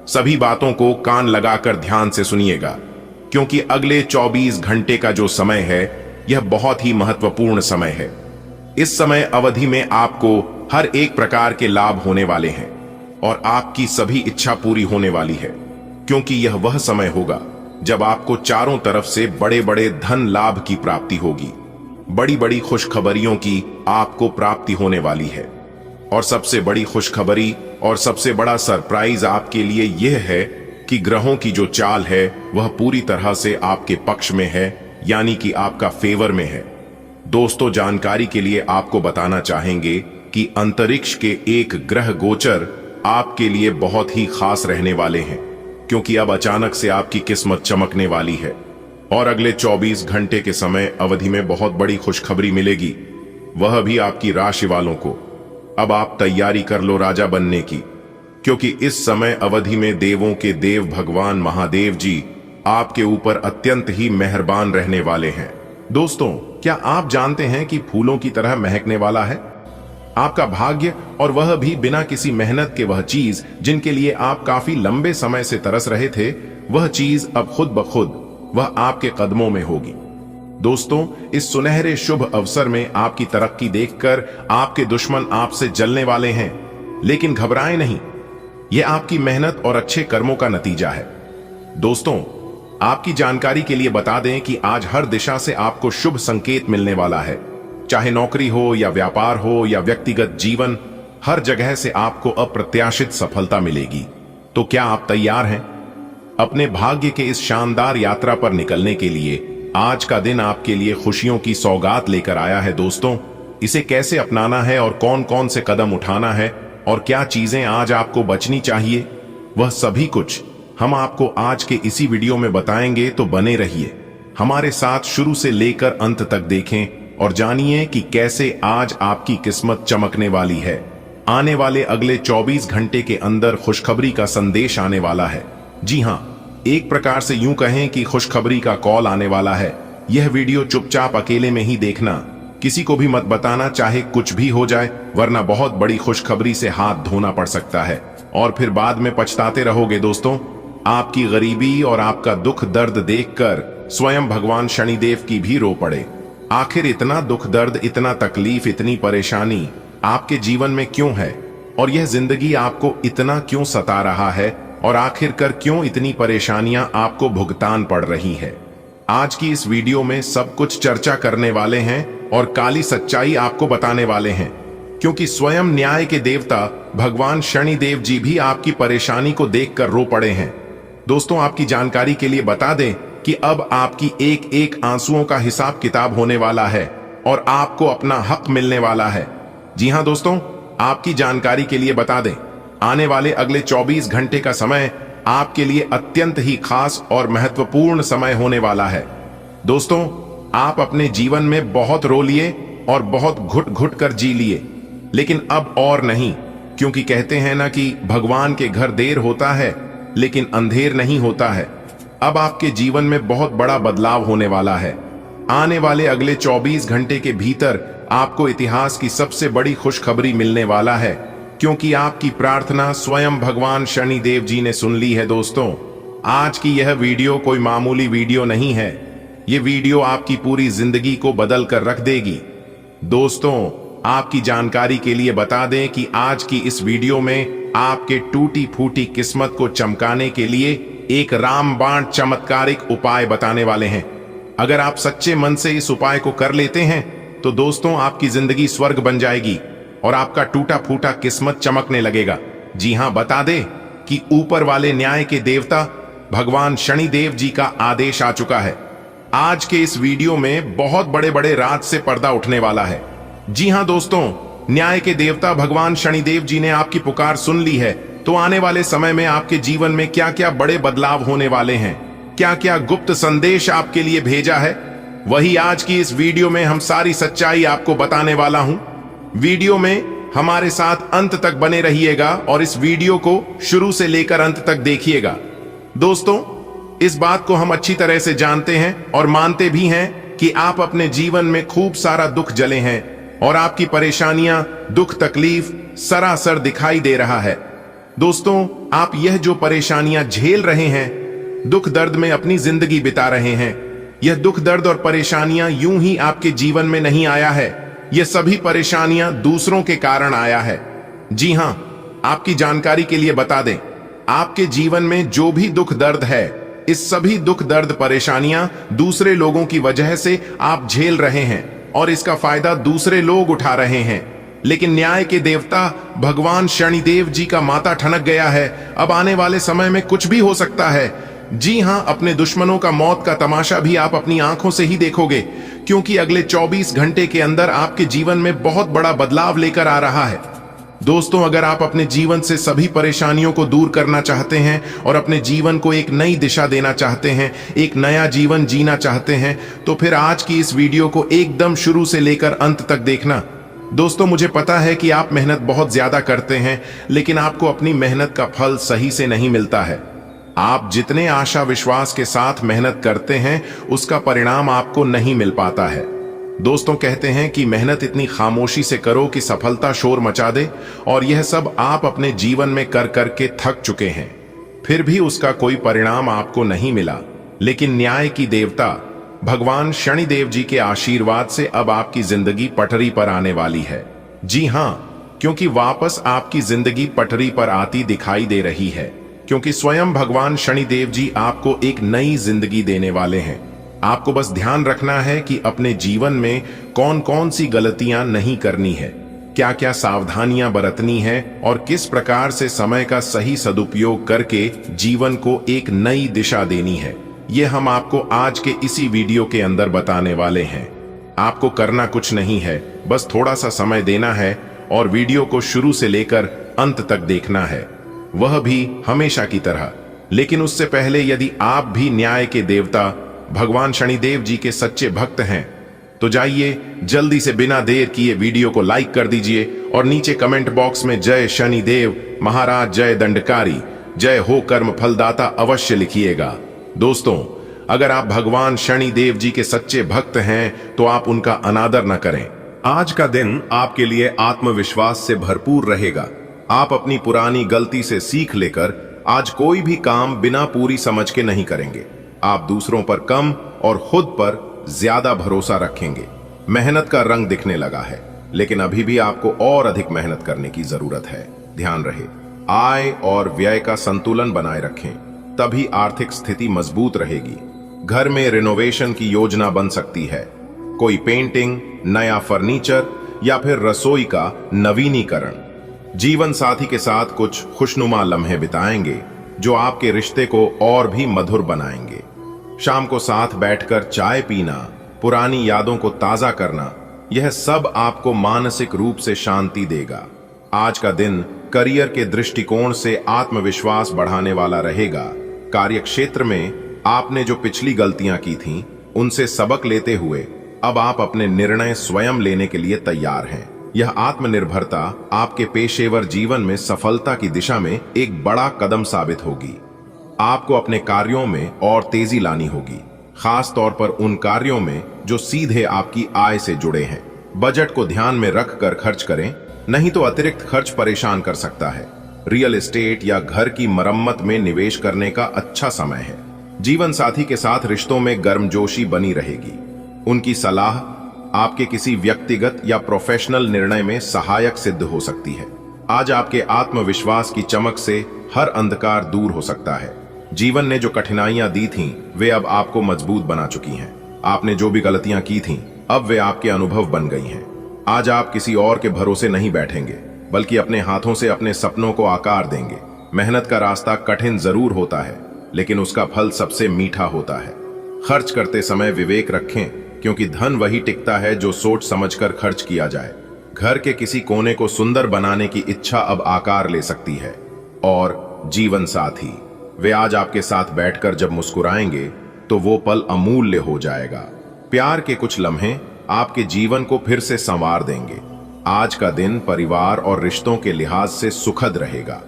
सभी बातों को कान लगाकर ध्यान से सुनिएगा, क्योंकि अगले 24 घंटे का जो समय है यह बहुत ही महत्वपूर्ण समय है। इस समय अवधि में आपको हर एक प्रकार के लाभ होने वाले हैं और आपकी सभी इच्छा पूरी होने वाली है, क्योंकि यह वह समय होगा जब आपको चारों तरफ से बड़े बड़े धन लाभ की प्राप्ति होगी, बड़ी बड़ी खुशखबरियों की आपको प्राप्ति होने वाली है। और सबसे बड़ी खुशखबरी और सबसे बड़ा सरप्राइज आपके लिए यह है कि ग्रहों की जो चाल है वह पूरी तरह से आपके पक्ष में है, यानी कि आपका फेवर में है। दोस्तों, जानकारी के लिए आपको बताना चाहेंगे कि अंतरिक्ष के एक ग्रह गोचर आपके लिए बहुत ही खास रहने वाले हैं, क्योंकि अब अचानक से आपकी किस्मत चमकने वाली है और अगले 24 घंटे के समय अवधि में बहुत बड़ी खुशखबरी मिलेगी, वह भी आपकी राशि वालों को। अब आप तैयारी कर लो राजा बनने की, क्योंकि इस समय अवधि में देवों के देव भगवान महादेव जी आपके ऊपर अत्यंत ही मेहरबान रहने वाले हैं। दोस्तों, क्या आप जानते हैं कि फूलों की तरह महकने वाला है आपका भाग्य, और वह भी बिना किसी मेहनत के। वह चीज जिनके लिए आप काफी लंबे समय से तरस रहे थे, वह चीज अब खुद ब खुद वह आपके कदमों में होगी। दोस्तों, इस सुनहरे शुभ अवसर में आपकी तरक्की देखकर आपके दुश्मन आपसे जलने वाले हैं, लेकिन घबराएं नहीं, यह आपकी मेहनत और अच्छे कर्मों का नतीजा है। दोस्तों, आपकी जानकारी के लिए बता दें कि आज हर दिशा से आपको शुभ संकेत मिलने वाला है। चाहे नौकरी हो या व्यापार हो या व्यक्तिगत जीवन, हर जगह से आपको अप्रत्याशित सफलता मिलेगी। तो क्या आप तैयार हैं अपने भाग्य के इस शानदार यात्रा पर निकलने के लिए? आज का दिन आपके लिए खुशियों की सौगात लेकर आया है। दोस्तों, इसे कैसे अपनाना है और कौन कौन से कदम उठाना है और क्या चीजें आज आपको बचनी चाहिए, वह सभी कुछ हम आपको आज के इसी वीडियो में बताएंगे। तो बने रहिए हमारे साथ, शुरू से लेकर अंत तक देखें और जानिए कि कैसे आज आपकी किस्मत चमकने वाली है। आने वाले अगले 24 घंटे के अंदर खुशखबरी का संदेश आने वाला है। जी हां, एक प्रकार से यूं कहें कि खुशखबरी का कॉल आने वाला है। यह वीडियो चुपचाप अकेले में ही देखना, किसी को भी मत बताना, चाहे कुछ भी हो जाए, वरना बहुत बड़ी खुशखबरी से हाथ धोना पड़ सकता है और फिर बाद में पछताते रहोगे। दोस्तों, आपकी गरीबी और आपका दुख दर्द देखकर स्वयं भगवान शनिदेव की भी रो पड़े। आखिर इतना दुख दर्द, इतना तकलीफ, इतनी परेशानी आपके जीवन में क्यों है, और यह जिंदगी आपको इतना क्यों सता रहा है, और आखिरकार क्यों इतनी परेशानियां आपको भुगतान पड़ रही है? आज की इस वीडियो में सब कुछ चर्चा करने वाले हैं और काली सच्चाई आपको बताने वाले हैं, क्योंकि स्वयं न्याय के देवता भगवान शनिदेव जी भी आपकी परेशानी को देखकर रो पड़े हैं। दोस्तों, आपकी जानकारी के लिए बता दें कि अब आपकी एक एक आंसुओं का हिसाब किताब होने वाला है और आपको अपना हक मिलने वाला है। जी हां दोस्तों, आपकी जानकारी के लिए बता दें, आने वाले अगले 24 घंटे का समय आपके लिए अत्यंत ही खास और महत्वपूर्ण समय होने वाला है। दोस्तों, आप अपने जीवन में बहुत रो लिए और बहुत घुट घुट कर जी लिए, लेकिन अब और नहीं, क्योंकि कहते हैं ना कि भगवान के घर देर होता है लेकिन अंधेर नहीं होता है। अब आपके जीवन में बहुत बड़ा बदलाव होने वाला है। आने वाले अगले 24 घंटे के भीतर आपको इतिहास की सबसे बड़ी खुशखबरी मिलने वाला है, क्योंकि आपकी प्रार्थना स्वयं भगवान शनिदेव जी ने सुन ली है। दोस्तों, आज की यह वीडियो कोई मामूली वीडियो नहीं है, यह वीडियो आपकी पूरी जिंदगी को बदल कर रख देगी। दोस्तों, आपकी जानकारी के लिए बता दें कि आज की इस वीडियो में आपके टूटी फूटी किस्मत को चमकाने के लिए एक रामबाण चमत्कारिक उपाय बताने वाले हैं। अगर आप सच्चे मन से इस उपाय को कर लेते हैं तो दोस्तों, आपकी जिंदगी स्वर्ग बन जाएगी और आपका टूटा फूटा किस्मत चमकने लगेगा। जी हां, बता दें कि ऊपर वाले न्याय के देवता भगवान शनिदेव जी का आदेश आ चुका है। आज के इस वीडियो में बहुत बड़े बड़े राज से पर्दा उठने वाला है। जी हां दोस्तों, न्याय के देवता भगवान शनिदेव जी ने आपकी पुकार सुन ली है। तो आने वाले समय में आपके जीवन में क्या क्या बड़े बदलाव होने वाले हैं, क्या क्या गुप्त संदेश आपके लिए भेजा है, वही आज की इस वीडियो में हम सारी सच्चाई आपको बताने वाला हूं। वीडियो में हमारे साथ अंत तक बने रहिएगा और इस वीडियो को शुरू से लेकर अंत तक देखिएगा। दोस्तों, इस बात को हम अच्छी तरह से जानते हैं और मानते भी हैं कि आप अपने जीवन में खूब सारा दुख झेले हैं और आपकी परेशानियां, दुख तकलीफ सरासर दिखाई दे रहा है। दोस्तों, आप यह जो परेशानियां झेल रहे हैं, दुख दर्द में अपनी जिंदगी बिता रहे हैं, यह दुख दर्द और परेशानियां यूं ही आपके जीवन में नहीं आया है, यह सभी परेशानियां दूसरों के कारण आया है। जी हां, आपकी जानकारी के लिए बता दें, आपके जीवन में जो भी दुख दर्द है, इस सभी दुख दर्द परेशानियां दूसरे लोगों की वजह से आप झेल रहे हैं और इसका फायदा दूसरे लोग उठा रहे हैं। लेकिन न्याय के देवता भगवान शनिदेव जी का माथा ठनक गया है। अब आने वाले समय में कुछ भी हो सकता है। जी हां, अपने दुश्मनों का मौत का तमाशा भी आप अपनी आंखों से ही देखोगे, क्योंकि अगले 24 घंटे के अंदर आपके जीवन में बहुत बड़ा बदलाव लेकर आ रहा है। दोस्तों, अगर आप अपने जीवन से सभी परेशानियों को दूर करना चाहते हैं और अपने जीवन को एक नई दिशा देना चाहते हैं, एक नया जीवन जीना चाहते हैं, तो फिर आज की इस वीडियो को एकदम शुरू से लेकर अंत तक देखना। दोस्तों, मुझे पता है कि आप मेहनत बहुत ज्यादा करते हैं, लेकिन आपको अपनी मेहनत का फल सही से नहीं मिलता है। आप जितने आशा विश्वास के साथ मेहनत करते हैं उसका परिणाम आपको नहीं मिल पाता है। दोस्तों कहते हैं कि मेहनत इतनी खामोशी से करो कि सफलता शोर मचा दे, और यह सब आप अपने जीवन में कर करके थक चुके हैं, फिर भी उसका कोई परिणाम आपको नहीं मिला। लेकिन न्याय की देवता भगवान शनिदेव जी के आशीर्वाद से अब आपकी जिंदगी पटरी पर आने वाली है। जी हां, क्योंकि वापस आपकी जिंदगी पटरी पर आती दिखाई दे रही है, क्योंकि स्वयं भगवान शनिदेव जी आपको एक नई जिंदगी देने वाले हैं। आपको बस ध्यान रखना है कि अपने जीवन में कौन कौन सी गलतियां नहीं करनी है, क्या क्या सावधानियां बरतनी है, और किस प्रकार से समय का सही सदुपयोग करके जीवन को एक नई दिशा देनी है। यह हम आपको आज के इसी वीडियो के अंदर बताने वाले हैं। आपको करना कुछ नहीं है, बस थोड़ा सा समय देना है और वीडियो को शुरू से लेकर अंत तक देखना है, वह भी हमेशा की तरह। लेकिन उससे पहले यदि आप भी न्याय के देवता भगवान शनिदेव जी के सच्चे भक्त हैं तो जाइए जल्दी से बिना देर किए वीडियो को लाइक कर दीजिए और नीचे कमेंट बॉक्स में जय शनिदेव महाराज, जय दंडकारी, जय हो कर्म फलदाता अवश्य लिखिएगा। दोस्तों, अगर आप भगवान शनिदेव जी के सच्चे भक्त हैं तो आप उनका अनादर न करें। आज का दिन आपके लिए आत्मविश्वास से भरपूर रहेगा। आप अपनी पुरानी गलती से सीख लेकर आज कोई भी काम बिना पूरी समझ के नहीं करेंगे। आप दूसरों पर कम और खुद पर ज्यादा भरोसा रखेंगे। मेहनत का रंग दिखने लगा है, लेकिन अभी भी आपको और अधिक मेहनत करने की जरूरत है। ध्यान रहे, आय और व्यय का संतुलन बनाए रखें, तभी आर्थिक स्थिति मजबूत रहेगी। घर में रिनोवेशन की योजना बन सकती है, कोई पेंटिंग, नया फर्नीचर या फिर रसोई का नवीनीकरण। जीवन साथी के साथ कुछ खुशनुमा लम्हे बिताएंगे जो आपके रिश्ते को और भी मधुर बनाएंगे। शाम को साथ बैठकर चाय पीना, पुरानी यादों को ताजा करना, यह सब आपको मानसिक रूप से शांति देगा। आज का दिन करियर के दृष्टिकोण से आत्मविश्वास बढ़ाने वाला रहेगा। कार्यक्षेत्र में आपने जो पिछली गलतियां की थीं, उनसे सबक लेते हुए अब आप अपने निर्णय स्वयं लेने के लिए तैयार हैं। यह आत्मनिर्भरता आपके पेशेवर जीवन में सफलता की दिशा में एक बड़ा कदम साबित होगी। आपको अपने कार्यों में और तेजी लानी होगी, खास तौर पर उन कार्यों में जो सीधे आपकी आय से जुड़े हैं। बजट को ध्यान में रखकर खर्च करें, नहीं तो अतिरिक्त खर्च परेशान कर सकता है। रियल एस्टेट या घर की मरम्मत में निवेश करने का अच्छा समय है। जीवन साथी के साथ रिश्तों में गर्मजोशी बनी रहेगी। उनकी सलाह आपके किसी व्यक्तिगत या प्रोफेशनल निर्णय में सहायक सिद्ध हो सकती है। आज आपके आत्मविश्वास की चमक से हर अंधकार दूर हो सकता है। जीवन ने जो कठिनाइयां दी थीं, वे अब आपको मजबूत बना चुकी हैं। आपने जो भी गलतियां की थीं, अब वे आपके अनुभव बन गई हैं। आज आप किसी और के भरोसे नहीं बैठेंगे, बल्कि अपने हाथों से अपने सपनों को आकार देंगे। मेहनत का रास्ता कठिन जरूर होता है, लेकिन उसका फल सबसे मीठा होता है। खर्च करते समय विवेक रखें, क्योंकि धन वही टिकता है जो सोच समझकर खर्च किया जाए। घर के किसी कोने को सुंदर बनाने की इच्छा अब आकार ले सकती है। और जीवन साथी, वे आज आपके साथ बैठकर जब मुस्कुराएंगे तो वो पल अमूल्य हो जाएगा। प्यार के कुछ लम्हे आपके जीवन को फिर से संवार देंगे। आज का दिन परिवार और रिश्तों के लिहाज से सुखद रहेगा।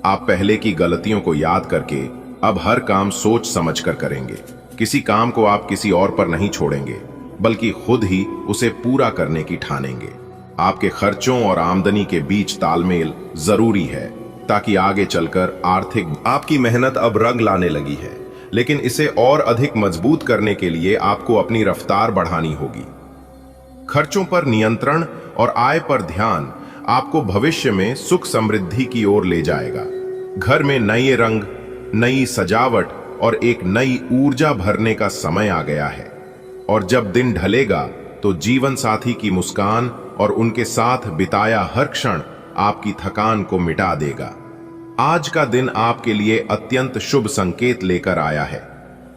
आप पहले की गलतियों को याद करके अब हर काम सोच समझकर करेंगे। किसी काम को आप किसी और पर नहीं छोड़ेंगे, बल्कि खुद ही उसे पूरा करने की ठानेंगे। आपके खर्चों और आमदनी के बीच तालमेल जरूरी है, ताकि आगे चलकर आर्थिक आपकी मेहनत अब रंग लाने लगी है, लेकिन इसे और अधिक मजबूत करने के लिए आपको अपनी रफ्तार बढ़ानी होगी। खर्चों पर नियंत्रण और आय पर ध्यान आपको भविष्य में सुख समृद्धि की ओर ले जाएगा। घर में नए रंग, नई सजावट और एक नई ऊर्जा भरने का समय आ गया है। और जब दिन ढलेगा तो जीवन साथी की मुस्कान और उनके साथ बिताया हर क्षण आपकी थकान को मिटा देगा। आज का दिन आपके लिए अत्यंत शुभ संकेत लेकर आया है।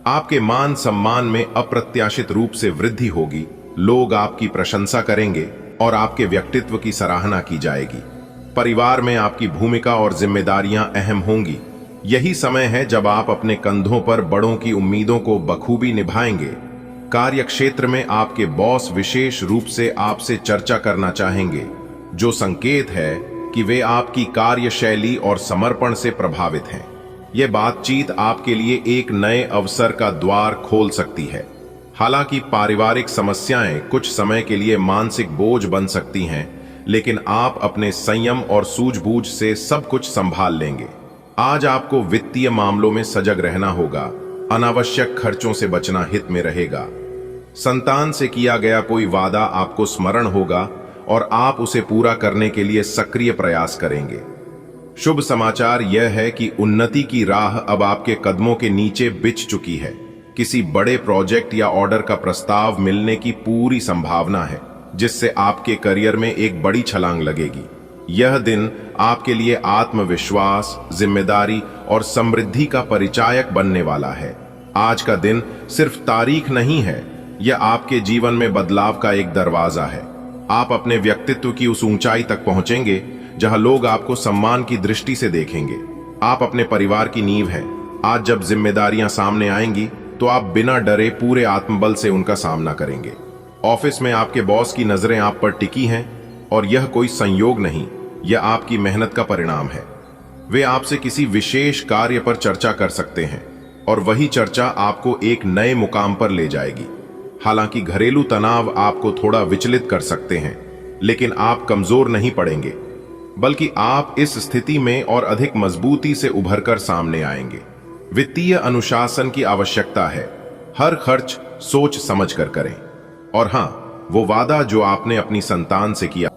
आपके मान सम्मान में अप्रत्याशित रूप से वृद्धि होगी। लोग आपकी प्रशंसा करेंगे और आपके व्यक्तित्व की सराहना की जाएगी। परिवार में आपकी भूमिका और जिम्मेदारियां अहम होंगी। यही समय है जब आप अपने कंधों पर बड़ों की उम्मीदों को बखूबी निभाएंगे। कार्य क्षेत्र में आपके बॉस विशेष रूप से आपसे चर्चा करना चाहेंगे, जो संकेत है कि वे आपकी कार्यशैली और समर्पण से प्रभावित हैं। ये बातचीत आपके लिए एक नए अवसर का द्वार खोल सकती है। हालांकि पारिवारिक समस्याएं कुछ समय के लिए मानसिक बोझ बन सकती हैं, लेकिन आप अपने संयम और सूझबूझ से सब कुछ संभाल लेंगे। आज आपको वित्तीय मामलों में सजग रहना होगा। अनावश्यक खर्चों से बचना हित में रहेगा। संतान से किया गया कोई वादा आपको स्मरण होगा और आप उसे पूरा करने के लिए सक्रिय प्रयास करेंगे। शुभ समाचार यह है कि उन्नति की राह अब आपके कदमों के नीचे बिछ चुकी है। किसी बड़े प्रोजेक्ट या ऑर्डर का प्रस्ताव मिलने की पूरी संभावना है, जिससे आपके करियर में एक बड़ी छलांग लगेगी। यह दिन आपके लिए आत्मविश्वास, जिम्मेदारी और समृद्धि का परिचायक बनने वाला है। आज का दिन सिर्फ तारीख नहीं है, यह आपके जीवन में बदलाव का एक दरवाजा है। आप अपने व्यक्तित्व की उस ऊंचाई तक पहुंचेंगे जहां लोग आपको सम्मान की दृष्टि से देखेंगे। आप अपने परिवार की नींव हैं। आज जब जिम्मेदारियां सामने आएंगी तो आप बिना डरे पूरे आत्मबल से उनका सामना करेंगे। ऑफिस में आपके बॉस की नजरें आप पर टिकी हैं और यह कोई संयोग नहीं, यह आपकी मेहनत का परिणाम है। वे आपसे किसी विशेष कार्य पर चर्चा कर सकते हैं और वही चर्चा आपको एक नए मुकाम पर ले जाएगी। हालांकि घरेलू तनाव आपको थोड़ा विचलित कर सकते हैं, लेकिन आप कमजोर नहीं पड़ेंगे, बल्कि आप इस स्थिति में और अधिक मजबूती से उभरकर सामने आएंगे। वित्तीय अनुशासन की आवश्यकता है। हर खर्च सोच समझ कर करें। और हां, वो वादा जो आपने अपनी संतान से किया